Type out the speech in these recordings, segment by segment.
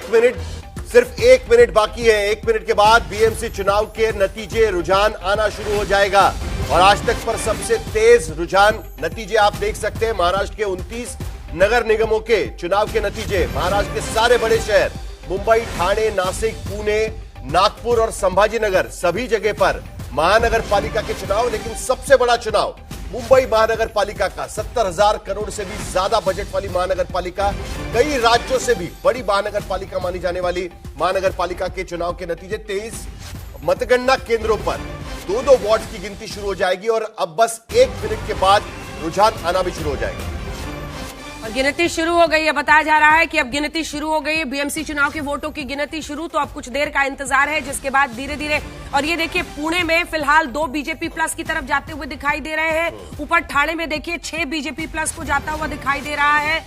सिर्फ 1 मिनट बाकी है। 1 मिनट के बाद बीएमसी चुनाव के नतीजे, रुझान आना शुरू हो जाएगा और आज तक पर सबसे तेज रुझान नतीजे आप देख सकते हैं। महाराष्ट्र के 29 नगर निगमों के चुनाव के नतीजे, महाराष्ट्र के सारे बड़े शहर मुंबई, ठाणे, नासिक, पुणे, नागपुर और संभाजीनगर, सभी जगह पर महानगर पालिका के चुनाव। लेकिन सबसे बड़ा चुनाव मुंबई महानगर पालिका का, 70,000 करोड़ से भी ज्यादा बजट वाली महानगर पालिका, कई राज्यों से भी बड़ी महानगर पालिका मानी जाने वाली महानगर पालिका के चुनाव के नतीजे। 23 मतगणना केंद्रों पर 2-2 वार्ड की गिनती शुरू हो जाएगी और अब बस 1 मिनट के बाद रुझान आना भी शुरू हो जाएगा। और गिनती शुरू हो गई है। बताया जा रहा है कि अब गिनती शुरू हो गई है, बीएमसी चुनाव के वोटों की गिनती शुरू। तो अब कुछ देर का इंतजार है, जिसके बाद धीरे धीरे, और ये देखिए पुणे में फिलहाल 2 बीजेपी प्लस की तरफ जाते हुए दिखाई दे रहे हैं। ऊपर ठाणे में देखिए 6 बीजेपी प्लस को जाता हुआ दिखाई दे रहा है।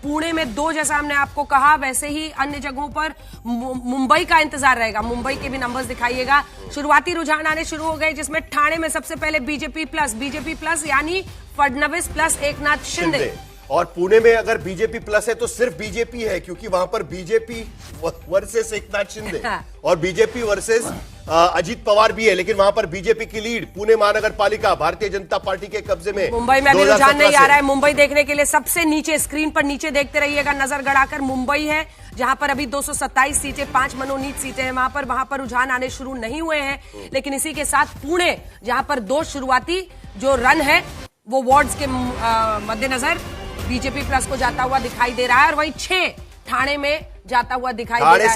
पुणे में 2, जैसा हमने आपको कहा, वैसे ही अन्य जगहों पर मुंबई का इंतजार रहेगा। मुंबई के भी नंबर्स दिखाइएगा। शुरुआती रुझान आने शुरू हो गए, जिसमें ठाणे में सबसे पहले बीजेपी प्लस यानी फडणवीस प्लस एकनाथ शिंदे। और पुणे में अगर बीजेपी प्लस है तो सिर्फ बीजेपी है, क्योंकि वहां पर बीजेपी वर्सेस एकनाथ शिंदे और बीजेपी वर्सेस अजीत पवार भी है, लेकिन वहां पर बीजेपी की लीड। पुणे महानगर पालिका भारतीय जनता पार्टी के कब्जे में। मुंबई में अभी रुझान नहीं आ रहा है। मुंबई देखने के लिए सबसे नीचे स्क्रीन पर नीचे देखते रहिएगा, नजर गड़ाकर मुंबई है, जहां पर अभी 227 सीटें, 5 मनोनीत सीटें हैं। वहां पर रुझान आने शुरू नहीं हुए हैं। लेकिन इसी के साथ पुणे, जहां पर 2 शुरुआती जो रन है वो वार्ड्स के मद्देनजर बीजेपी प्लस को जाता हुआ दिखाई दे रहा है, और वहीं 6 ठाणे में जाता हुआ दिखाई दे रहा है। ठाणे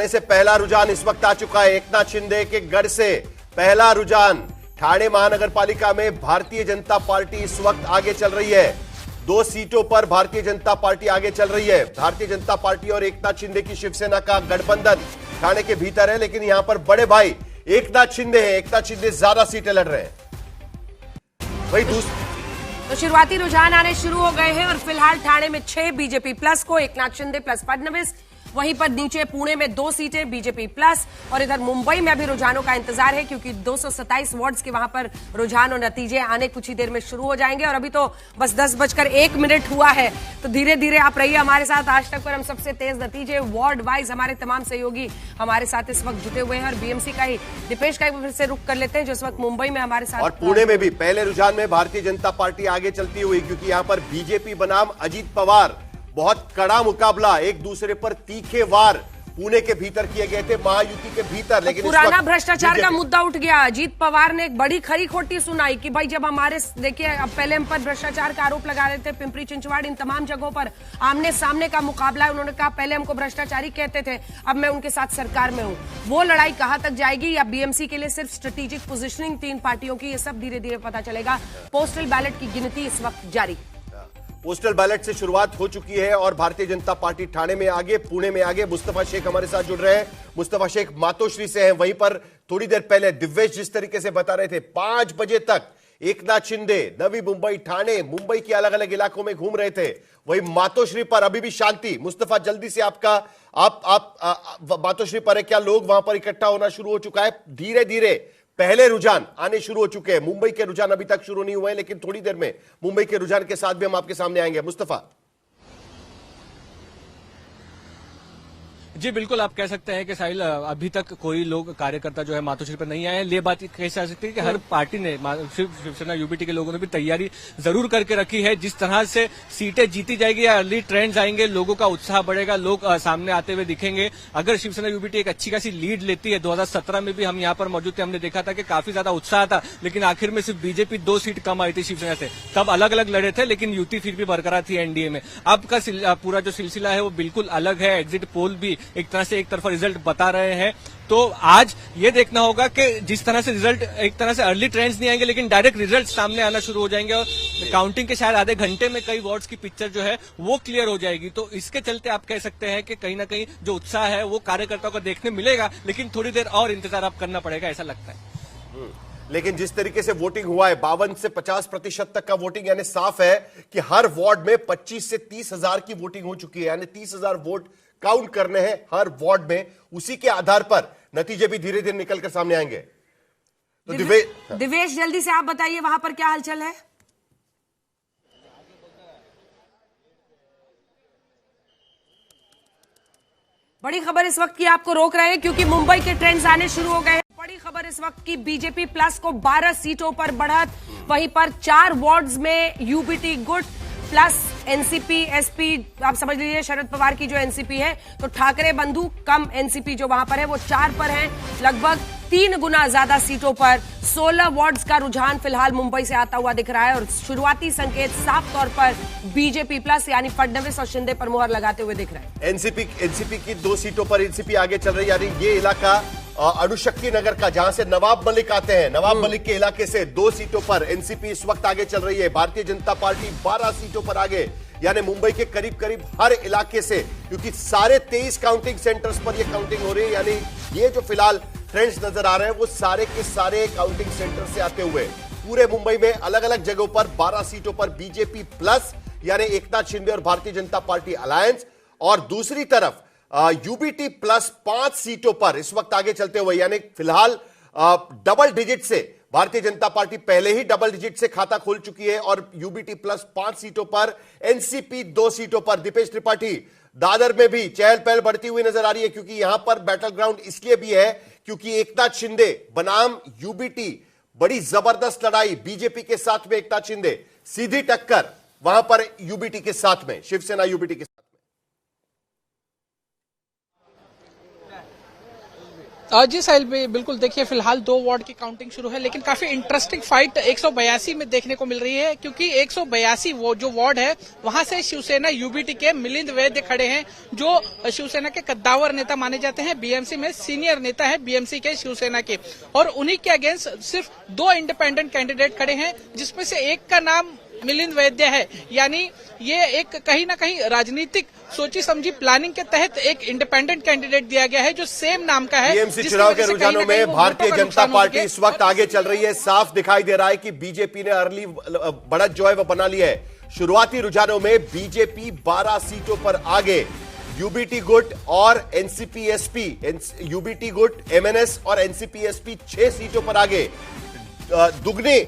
से पहला रुझान इस वक्त आ चुका है। एकनाथ शिंदे के गढ़ से पहला रुझान। ठाणे महानगर पालिका में भारतीय जनता पार्टी इस वक्त आगे चल रही है। 2 सीटों पर भारतीय जनता पार्टी आगे चल रही है। भारतीय जनता पार्टी और एकनाथ शिंदे की शिवसेना का गठबंधन ठाणे के भीतर है, लेकिन यहां पर बड़े भाई एकनाथ शिंदे हैं। एकनाथ शिंदे ज्यादा सीटें लड़ रहे हैं। वही तो शुरुआती रुझान आने शुरू हो गए हैं और फिलहाल ठाणे में 6 बीजेपी प्लस को, एकनाथ शिंदे प्लस फडणवीस। वहीं पर नीचे पुणे में 2 सीटें बीजेपी प्लस, और इधर मुंबई में अभी रुझानों का इंतजार है, क्योंकि 227 वार्ड्स के वहां पर रुझान और नतीजे आने कुछ ही देर में शुरू हो जाएंगे। और अभी तो बस 10:01 हुआ है। तो धीरे धीरे आप रहिए हमारे साथ। आज तक पर हम सबसे तेज नतीजे वार्ड वाइज, हमारे तमाम सहयोगी हमारे साथ इस वक्त जुटे हुए हैं। और बीएमसी का ही दीपेश का फिर से रुख कर लेते हैं, जो इस वक्त मुंबई में हमारे साथ। और पुणे में भी पहले रुझान में भारतीय जनता पार्टी आगे चलती हुई, क्योंकि यहां पर बीजेपी बनाम अजीत पवार, बहुत कड़ा मुकाबला, एक दूसरे पर तीखे वार पुणे के भीतर किए गए थे, महायुति के भीतर। लेकिन पुराना भ्रष्टाचार का मुद्दा उठ गया। अजीत पवार ने एक बड़ी खरी खोटी सुनाई कि भाई जब हमारे, देखिए अब पहले हम पर भ्रष्टाचार का आरोप लगा रहे थे, पिंपरी चिंचवाड़, इन तमाम जगहों पर आमने सामने का मुकाबला है। उन्होंने कहा पहले हमको भ्रष्टाचारी कहते थे, अब मैं उनके साथ सरकार में हूं। वो लड़ाई कहां तक जाएगी, या बीएमसी के लिए सिर्फ स्ट्रेटेजिक पोजिशनिंग 3 पार्टियों की, ये सब धीरे धीरे पता चलेगा। पोस्टल बैलेट की गिनती इस वक्त जारी। पोस्टल बैलेट से शुरुआत हो चुकी है और भारतीय जनता पार्टी ठाणे में आगे, पुणे में आगे। मुस्तफा शेख हमारे साथ जुड़ रहे हैं। मुस्तफा शेख मातोश्री से हैं। वहीं पर थोड़ी देर पहले दिव्येश जिस तरीके से बता रहे थे, 5 बजे तक एकनाथ शिंदे नवी मुंबई, ठाणे, मुंबई के अलग अलग इलाकों में घूम रहे थे। वहीं मातोश्री पर अभी भी शांति। मुस्तफा, जल्दी से मातोश्री पर है, क्या लोग वहां पर इकट्ठा होना शुरू हो चुका है? धीरे धीरे पहले रुझान आने शुरू हो चुके हैं। मुंबई के रुझान अभी तक शुरू नहीं हुए, लेकिन थोड़ी देर में मुंबई के रुझान के साथ भी हम आपके सामने आएंगे। मुस्तफा जी बिल्कुल, आप कह सकते हैं कि साहिल अभी तक कोई लोग कार्यकर्ता जो है मातोश्री पर नहीं आए हैं। ये बात कही जा सकती है कि हर पार्टी ने, शिवसेना यूबीटी के लोगों ने भी तैयारी जरूर करके रखी है। जिस तरह से सीटें जीती जाएगी या अर्ली ट्रेंड्स आएंगे, लोगों का उत्साह बढ़ेगा, लोग सामने आते हुए दिखेंगे। अगर शिवसेना यूबीटी एक अच्छी खासी लीड लेती है, 2017 में भी हम यहाँ पर मौजूद थे, हमने देखा था कि काफी ज्यादा उत्साह था, लेकिन आखिर में सिर्फ बीजेपी 2 सीट कम आई थी शिवसेना से। तब अलग अलग लड़े थे, लेकिन युति फिर भी बरकरार थी एनडीए में। अब का पूरा जो सिलसिला है वो बिल्कुल अलग है। एग्जिट पोल भी एक तरह से एक तरफा रिजल्ट बता रहे हैं। तो आज ये देखना होगा कि जिस तरह से रिजल्ट, एक तरह से अर्ली ट्रेंड्स नहीं आएंगे, लेकिन डायरेक्ट रिजल्ट सामने आना शुरू हो जाएंगे और काउंटिंग के शायद आधे घंटे में कई वार्ड्स की पिक्चर जो है वो क्लियर हो जाएगी। तो इसके चलते आप कह सकते हैं कि कहीं ना कहीं जो उत्साह है वो कार्यकर्ताओं को देखने मिलेगा, लेकिन थोड़ी देर और इंतजार आप करना पड़ेगा, ऐसा लगता है। लेकिन जिस तरीके से वोटिंग हुआ है, 52 से 50% तक का वोटिंग, यानी साफ है कि हर वार्ड में 25 से 30 हजार की वोटिंग हो चुकी है। यानी 30,000 वोट काउंट करने हैं हर वार्ड में। उसी के आधार पर नतीजे भी धीरे धीरे निकलकर सामने आएंगे। तो दिवेश, जल्दी से आप बताइए वहां पर क्या हलचल है? बड़ी खबर इस वक्त की आपको रोक रहे हैं क्योंकि मुंबई के ट्रेंड्स आने शुरू हो गए हैं। बड़ी खबर इस वक्त की, बीजेपी प्लस को 12 सीटों पर बढ़त, वहीं पर 4 वार्ड्स में यूबीटी गुट प्लस एनसीपी एसपी, आप समझ लीजिए शरद पवार की जो एनसीपी है, तो ठाकरे बंधु कम एनसीपी जो वहां पर है वो 4 पर है। लगभग 3 गुना ज्यादा सीटों पर 16 वार्ड्स का रुझान फिलहाल मुंबई से आता हुआ दिख रहा है और शुरुआती संकेत साफ तौर पर बीजेपी प्लस यानी फडणवीस और शिंदे पर मुहर लगाते हुए दिख रहे हैं। एनसीपी की 2 सीटों पर एनसीपी आगे चल रही है, यानी ये इलाका अणुशक्ति नगर का, जहां से नवाब मलिक आते हैं, नवाब मलिक के इलाके से 2 सीटों पर एनसीपी इस वक्त आगे चल रही है। भारतीय जनता पार्टी 12 सीटों पर आगे, यानी मुंबई के करीब करीब हर इलाके से, क्योंकि सारे 23 काउंटिंग सेंटर्स पर यह काउंटिंग हो रही है, यानी ये जो फिलहाल ट्रेंड्स नजर आ रहे हैं वो सारे के सारे काउंटिंग सेंटर से आते हुए पूरे मुंबई में अलग अलग जगहों पर 12 सीटों पर बीजेपी प्लस यानी एकनाथ शिंदे और भारतीय जनता पार्टी अलायंस, और दूसरी तरफ यूबीटी प्लस 5 सीटों पर इस वक्त आगे चलते हुए, यानी फिलहाल डबल डिजिट से भारतीय जनता पार्टी पहले ही डबल डिजिट से खाता खोल चुकी है और यूबीटी प्लस 5 सीटों पर, एनसीपी 2 सीटों पर। दीपेश त्रिपाठी, दादर में भी चहल पहल बढ़ती हुई नजर आ रही है, क्योंकि यहां पर बैटल ग्राउंड इसलिए भी है क्योंकि एकनाथ शिंदे बनाम यूबीटी, बड़ी जबरदस्त लड़ाई बीजेपी के साथ में एकनाथ शिंदे, सीधी टक्कर वहां पर यूबीटी के साथ में, शिवसेना यूबीटी के साथ में। जी साहिल भाई, बिल्कुल देखिए फिलहाल 2 वार्ड की काउंटिंग शुरू है, लेकिन काफी इंटरेस्टिंग फाइट 182 में देखने को मिल रही है, क्योंकि 182 वो जो वार्ड है वहां से शिवसेना यूबीटी के मिलिंद वैद्य खड़े हैं, जो शिवसेना के कद्दावर नेता माने जाते हैं, बीएमसी में सीनियर नेता है बीएमसी के शिवसेना के, और उन्हीं के अगेंस्ट सिर्फ 2 इंडिपेंडेंट कैंडिडेट खड़े हैं, जिसमें से एक का नाम मिलिंद वैद्य है। यानी ये एक कहीं ना कहीं राजनीतिक सोची समझी प्लानिंग के तहत एक इंडिपेंडेंट कैंडिडेट दिया गया है जो सेम नाम का है। बीएमसी चुनाव के रुझानों में भारतीय जनता पार्टी इस वक्त आगे चल रही है। साफ दिखाई दे रहा है कि बीजेपी ने अर्ली बढ़त जो है वो बना ली है। शुरुआती रुझानों में बीजेपी 12 सीटों पर आगे, यूबीटी गुट और एनसीपी एसपी, यूबीटी गुट एमएनएस और एनसीपी एसपी 6 सीटों पर आगे, दुगनी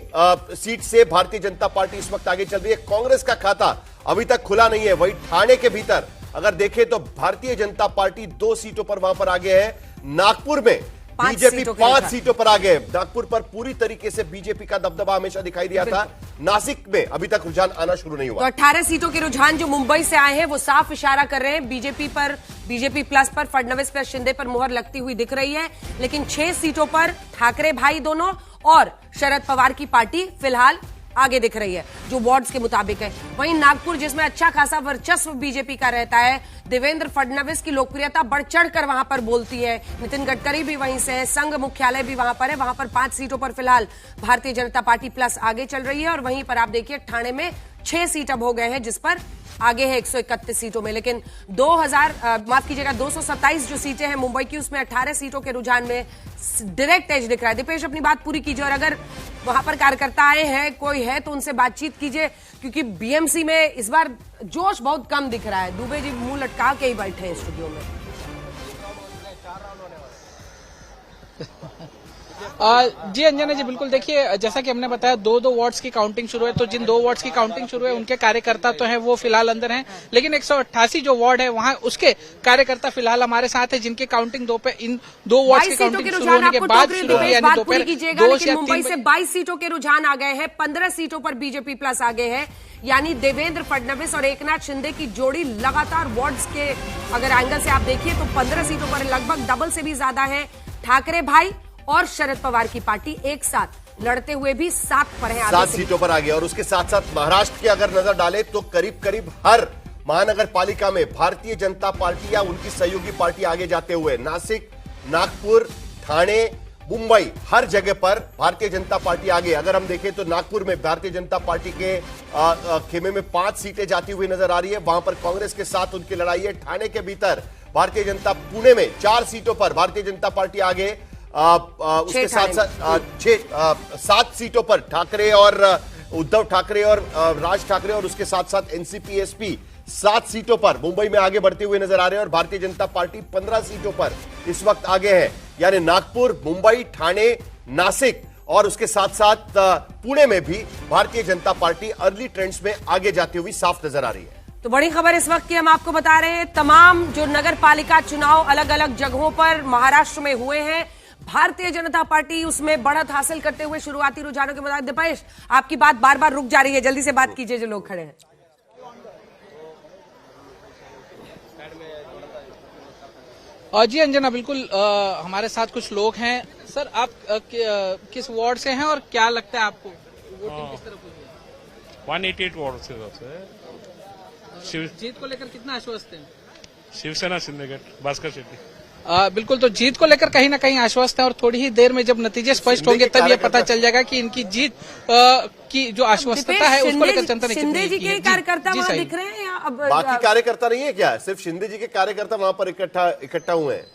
सीट से भारतीय जनता पार्टी इस वक्त आगे चल रही है। कांग्रेस का खाता अभी तक खुला नहीं है। वही ठाणे के भीतर अगर देखें तो भारतीय जनता पार्टी 2 सीटों पर वहां पर आगे है। नागपुर में बीजेपी 5 सीटों पर आगे है। नागपुर पर पूरी तरीके से बीजेपी का दबदबा हमेशा दिखाई दिया था। नासिक में अभी तक रुझान आना शुरू नहीं हुआ। तो 18 सीटों के रुझान जो मुंबई से आए हैं वो साफ इशारा कर रहे हैं बीजेपी पर, बीजेपी प्लस पर, फडणवीस प्लस शिंदे पर मुहर लगती हुई दिख रही है। लेकिन 6 सीटों पर ठाकरे भाई दोनों और शरद पवार की पार्टी फिलहाल आगे दिख रही है, जो वार्ड्स के मुताबिक है। वहीं नागपुर, जिसमें अच्छा खासा वर्चस्व बीजेपी का रहता है, देवेंद्र फडणवीस की लोकप्रियता बढ़ चढ़कर वहां पर बोलती है। नितिन गडकरी भी वहीं से है, संघ मुख्यालय भी वहां पर है। वहां पर 5 सीटों पर फिलहाल भारतीय जनता पार्टी प्लस आगे चल रही है और वहीं पर आप देखिए ठाणे में 6 सीट अब हो गए हैं, जिस पर आगे है 131 सीटों में। लेकिन 227 जो सीटें हैं मुंबई की, उसमें 18 सीटों के रुझान में डायरेक्ट एज दिख रहा है। दीपेश, अपनी बात पूरी कीजिए और अगर वहां पर कार्यकर्ता आए हैं, कोई है तो उनसे बातचीत कीजिए, क्योंकि बीएमसी में इस बार जोश बहुत कम दिख रहा है। दुबे जी मुंह लटका के ही बैठे हैं स्टूडियो में। जी अंजना जी, बिल्कुल देखिए जैसा कि हमने बताया 2 वार्ड्स की काउंटिंग शुरू है, तो जिन 2 वार्ड्स की काउंटिंग शुरू है उनके कार्यकर्ता तो हैं वो फिलहाल अंदर हैं, लेकिन 188 जो वार्ड है वहां उसके कार्यकर्ता फिलहाल हमारे साथ है, जिनकी काउंटिंग इन 2 वार्ड्स की काउंटिंग शुरू होने के बाद शुरू हुई, यानी दोपहर 2 से 3 मुंबई से 22 सीटों के रुझान आ गए हैं, 15 सीटों पर बीजेपी प्लस आगे है। यानी देवेंद्र फडणवीस और एकनाथ शिंदे की जोड़ी लगातार वार्ड्स के अगर एंगल से आप देखिए तो 15 सीटों पर लगभग डबल से भी ज्यादा है। ठाकरे भाई और शरद पवार की पार्टी एक साथ लड़ते हुए भी 7 पर है, 7 सीटों पर आगे। और उसके साथ साथ महाराष्ट्र की अगर नजर डाले तो करीब करीब हर महानगर पालिका में भारतीय जनता पार्टी या उनकी सहयोगी पार्टी आगे जाते हुए, नासिक, नागपुर, ठाणे, मुंबई, हर जगह पर भारतीय जनता पार्टी आगे। अगर हम देखें तो नागपुर में भारतीय जनता पार्टी के खेमे में 5 सीटें जाती हुई नजर आ रही है, वहां पर कांग्रेस के साथ उनकी लड़ाई है। ठाणे के भीतर भारतीय जनता, पुणे में 4 सीटों पर भारतीय जनता पार्टी आगे, उसके साथ साथ 7 सीटों पर ठाकरे और उद्धव ठाकरे और राज ठाकरे और उसके साथ साथ एनसीपी एसपी 7 सीटों पर मुंबई में आगे बढ़ते हुए नजर आ रहे हैं और भारतीय जनता पार्टी 15 सीटों पर इस वक्त आगे है। यानी नागपुर, मुंबई, ठाणे, नासिक और उसके साथ साथ पुणे में भी Bharatiya Janata party early trends में आगे जाती हुई साफ नजर आ रही है। तो बड़ी खबर इस वक्त की हम आपको बता रहे हैं, तमाम जो नगर पालिका चुनाव अलग अलग जगहों पर महाराष्ट्र में हुए हैं, भारतीय जनता पार्टी उसमें बढ़त हासिल करते हुए शुरुआती रुझानों के मुताबिक। दीपेश, आपकी बात बार बार रुक जा रही है, जल्दी से बात कीजिए जो लोग खड़े हैं। जी अंजना, बिल्कुल हमारे साथ कुछ लोग हैं। सर, आप किस वार्ड से हैं और क्या लगता है आपको वोटिंग किस तरफ हुई है? 188 वार्ड से जीत को लेकर कितना आश्वस्त हैं? शिवसेना सिंडिकेट भास्कर शेट्टी। बिल्कुल, तो जीत को लेकर कहीं ना कहीं आश्वस्त है और थोड़ी ही देर में जब नतीजे स्पष्ट होंगे तब ये पता चल जाएगा कि इनकी जीत की जो आश्वस्तता है उसको लेकर जनता ने शिंदे जी के कार्यकर्ता वहां दिख रहे हैं या अब बाकी कार्यकर्ता नहीं है क्या? सिर्फ शिंदे जी के कार्यकर्ता वहां पर इकट्ठा हुए हैं?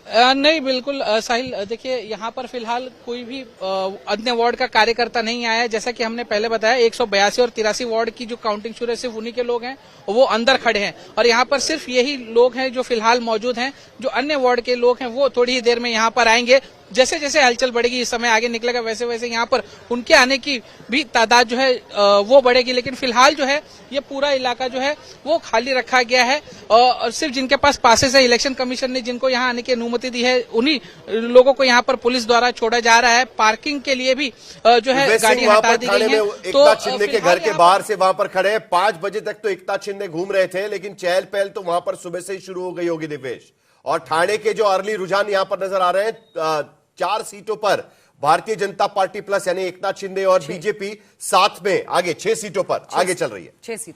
नहीं, बिल्कुल साहिल, देखिए यहाँ पर फिलहाल कोई भी अन्य वार्ड का कार्यकर्ता नहीं आया है। जैसा कि हमने पहले बताया, 182 और 83 वार्ड की जो काउंटिंग शुरू है सिर्फ उन्हीं के लोग हैं, वो अंदर खड़े हैं और यहाँ पर सिर्फ यही लोग हैं जो फिलहाल मौजूद हैं। जो अन्य वार्ड के लोग हैं वो थोड़ी ही देर में यहाँ पर आएंगे। जैसे जैसे हलचल बढ़ेगी, इस समय आगे निकलेगा, वैसे वैसे यहाँ पर उनके आने की भी तादाद जो है वो बढ़ेगी। लेकिन फिलहाल जो है ये पूरा इलाका जो है वो खाली रखा गया है और सिर्फ जिनके पास पासेस है, इलेक्शन कमीशन ने जिनको यहाँ आने की अनुमति दी है, उन्हीं लोगों को यहाँ पर पुलिस द्वारा छोड़ा जा रहा है। पार्किंग के लिए भी जो है गाड़ी हटा दी गई है। एकता शिंदे के घर के बाहर से वहां पर खड़े हैं। 5 बजे तक तो एकता शिंदे घूम रहे थे, लेकिन चहल पहल तो वहां पर सुबह से ही शुरू हो गई होगी दिवेश। और ठाणे के जो अर्ली रुझान यहां पर नजर आ रहे हैं, 4 सीटों पर भारतीय जनता पार्टी प्लस यानी एकनाथ शिंदे और बीजेपी साथ में आगे 6 सीटों पर आगे चल रही है। 6 सीट।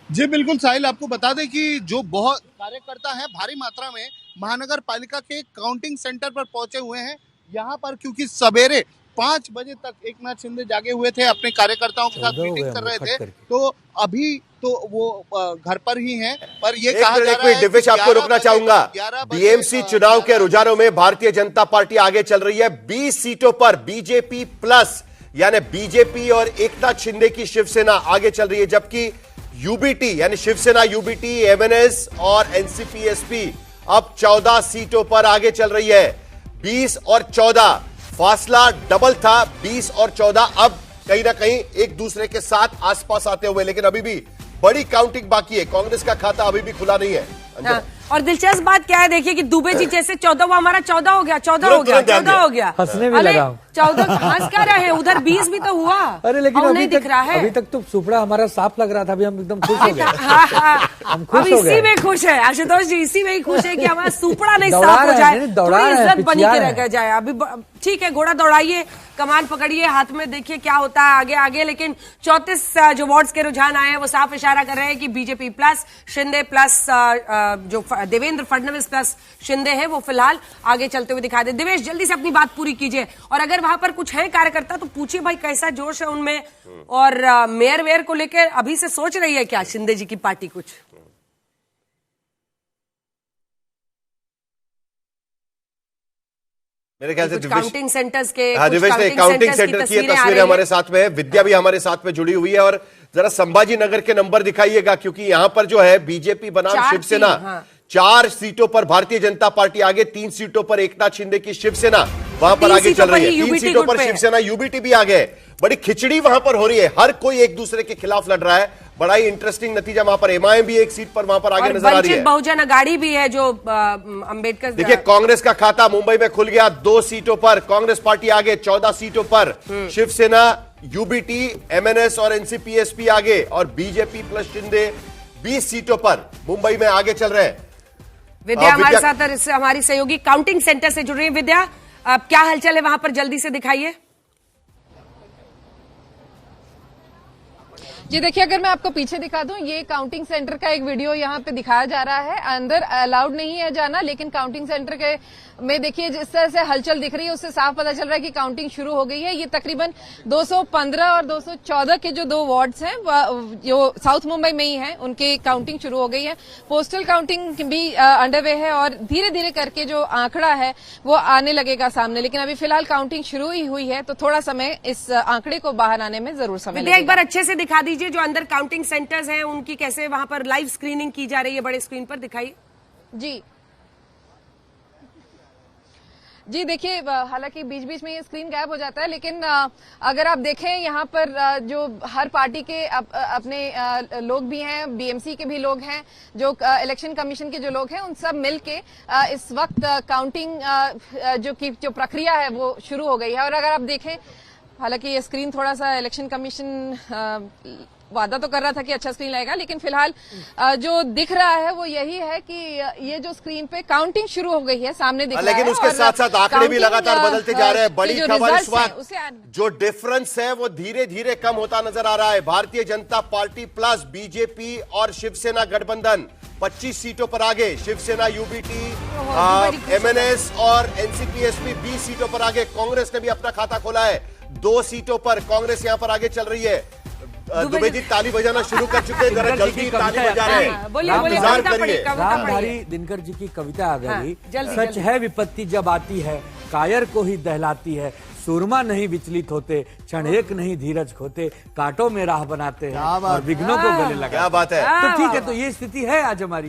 जी बिल्कुल साहिल, आपको बता दें कि जो बहुत कार्यकर्ता हैं भारी मात्रा में महानगर पालिका के काउंटिंग सेंटर पर पहुंचे हुए हैं। यहाँ पर क्योंकि सवेरे 5 बजे तक एकनाथ शिंदे जागे हुए थे, अपने कार्यकर्ताओं के साथ मीटिंग कर रहे थे, तो अभी तो वो घर पर ही हैं। पर ये कहा जा रहा है, दिवेश आपको रोकना चाहूंगा। बीएमसी चुनाव के रुझानों में भारतीय जनता पार्टी आगे चल रही है। 20 सीटों पर बीजेपी प्लस यानी बीजेपी और एकनाथ शिंदे की शिवसेना आगे चल रही है, जबकि यूबीटी यानी शिवसेना यूबीटी, एमएनएस और एनसीपीएसपी अब 14 सीटों पर आगे चल रही है। 20 और 14 फासला डबल था, 20 और 14 अब कहीं ना कहीं एक दूसरे के साथ आसपास आते हुए, लेकिन अभी भी बड़ी काउंटिंग बाकी है। कांग्रेस का खाता अभी भी खुला नहीं है। हाँ, और दिलचस्प बात क्या है, देखिए कि दुबे जी जैसे 14 वो हमारा 14 हो गया, 14 हो गया, 14 हो गया। हंसने में लगा 14 हंस क्या रहे हैं, उधर 20 भी तो हुआ। अरे लेकिन नहीं दिख रहा है। अभी तक तो सुपड़ा हमारा साफ लग रहा था, अभी हम एकदम खुश हो गए। हम खुश अब हो गए। इसी में खुश है आशुतोष जी, इसी में ही खुश है कि हमारा सुपड़ा नहीं साफ हो जाए, थोड़ी इज्जत बनी के रह जाए। अभी ठीक है, घोड़ा दौड़ाइए, कमान पकड़िए, हाथ में देखिए क्या होता है आगे आगे। लेकिन 34 जो वार्ड्स के रुझान आए हैं वो साफ इशारा कर रहे हैं कि बीजेपी प्लस शिंदे प्लस जो देवेंद्र फडणवीस प्लस शिंदे है वो फिलहाल आगे चलते हुए दिखा दे। दिवेश, जल्दी से अपनी बात पूरी कीजिए, और अगर वहां पर कुछ है कार्यकर्ता तो पूछिए भाई कैसा जोश है उनमें, और मेयर वेयर को लेकर अभी से सोच रही है क्या शिंदे जी की पार्टी कुछ? मेरे ख्याल से काउंटिंग सेंटर्स के काउंटिंग सेंटर की तस्वीरें हमारे साथ में है। विद्या भी हमारे साथ में जुड़ी हुई है, और जरा संभाजी नगर के नंबर दिखाइएगा, क्योंकि यहां पर जो है बीजेपी बनाम शिवसेना 4 सीटों पर भारतीय जनता पार्टी आगे, 3 सीटों पर एकनाथ शिंदे की शिवसेना वहां पर आगे चल रही है। 3 सीटों पर शिवसेना यूबीटी भी आगे। बड़ी खिचड़ी वहां पर हो रही है, हर कोई एक दूसरे के खिलाफ लड़ रहा है। बड़ा ही इंटरेस्टिंग नतीजा वहां पर। एमआईएम भी एक सीट पर वहां पर आगे नजर आ रही है। बहुजन अघाड़ी भी है जो अंबेडकर। देखिए कांग्रेस का खाता मुंबई में खुल गया, 2 सीटों पर कांग्रेस पार्टी आगे, 14 सीटों पर शिवसेना, यूबीटी, एमएनएस और एनसीपीएसपी आगे, और बीजेपी प्लस शिंदे 20 सीटों पर मुंबई में आगे चल रहे हैं। विद्या हमारे साथ हमारी सहयोगी काउंटिंग सेंटर से जुड़ रही है। विद्या, क्या हलचल है वहां पर, जल्दी से दिखाइए। जी देखिए, अगर मैं आपको पीछे दिखा दूं, ये काउंटिंग सेंटर का एक वीडियो यहाँ पे दिखाया जा रहा है। अंदर अलाउड नहीं है जाना, लेकिन काउंटिंग सेंटर के में देखिए जिस तरह से हलचल दिख रही है उससे साफ पता चल रहा है कि काउंटिंग शुरू हो गई है। ये तकरीबन 215 और 214 के जो 2 वार्ड्स हैं जो साउथ मुंबई में ही हैं, उनकी काउंटिंग शुरू हो गई है। पोस्टल काउंटिंग भी अंडरवे है और धीरे धीरे करके जो आंकड़ा है वो आने लगेगा सामने। लेकिन अभी फिलहाल काउंटिंग शुरू ही हुई है, तो थोड़ा समय इस आंकड़े को बाहर आने में जरूर समय लगेगा। एक बार अच्छे से दिखा दीजिए जो अंदर काउंटिंग सेंटर्स हैं उनकी कैसे वहां पर लाइव स्क्रीनिंग की जा रही है, बड़े स्क्रीन पर दिखाइए। जी जी देखिए, हालांकि बीच बीच में ये स्क्रीन गायब हो जाता है, लेकिन अगर आप देखें यहाँ पर जो हर पार्टी के अपने लोग भी हैं, बीएमसी के भी लोग हैं, जो इलेक्शन कमीशन के जो लोग हैं, उन सब मिलके इस वक्त काउंटिंग जो प्रक्रिया है वो शुरू हो गई है। और अगर आप देखें, हालांकि ये स्क्रीन थोड़ा सा इलेक्शन कमीशन वादा तो कर रहा था कि अच्छा स्क्रीन लाएगा, लेकिन फिलहाल जो दिख रहा है वो यही है कि ये जो स्क्रीन पे काउंटिंग शुरू हो गई है, सामने दिख रहा है। लेकिन उसके साथ साथ आंकड़े भी लगातार बदलते जा रहे हैं। बड़ी खबर इस वक्त जो डिफरेंस है वो धीरे धीरे कम होता नजर आ रहा है। Bharatiya Janata party plus BJP और शिवसेना गठबंधन 25 सीटों पर आगे, शिवसेना यूबीटी, एमएनएस और एनसीपी-एसपी 20 सीटों पर आगे। कांग्रेस ने भी अपना खाता खोला है 2 सीटों पर, कांग्रेस यहां पर आगे चल रही है। दुबे जी ताली बजाना शुरू कर चुके हैं, जरा जल्दी ताली बजा रहे हैं, इंतजार करिए। रामधारी दिनकर जी की कविता आ गई। सच है विपत्ति जब आती है, कायर को ही दहलाती है, सूरमा नहीं विचलित होते, क्षण एक नहीं धीरज खोते, कांटों में राह बनाते हैं और विघ्नों को गले लगाते हैं। क्या बात है। तो ठीक है, तो ये स्थिति है आज हमारी।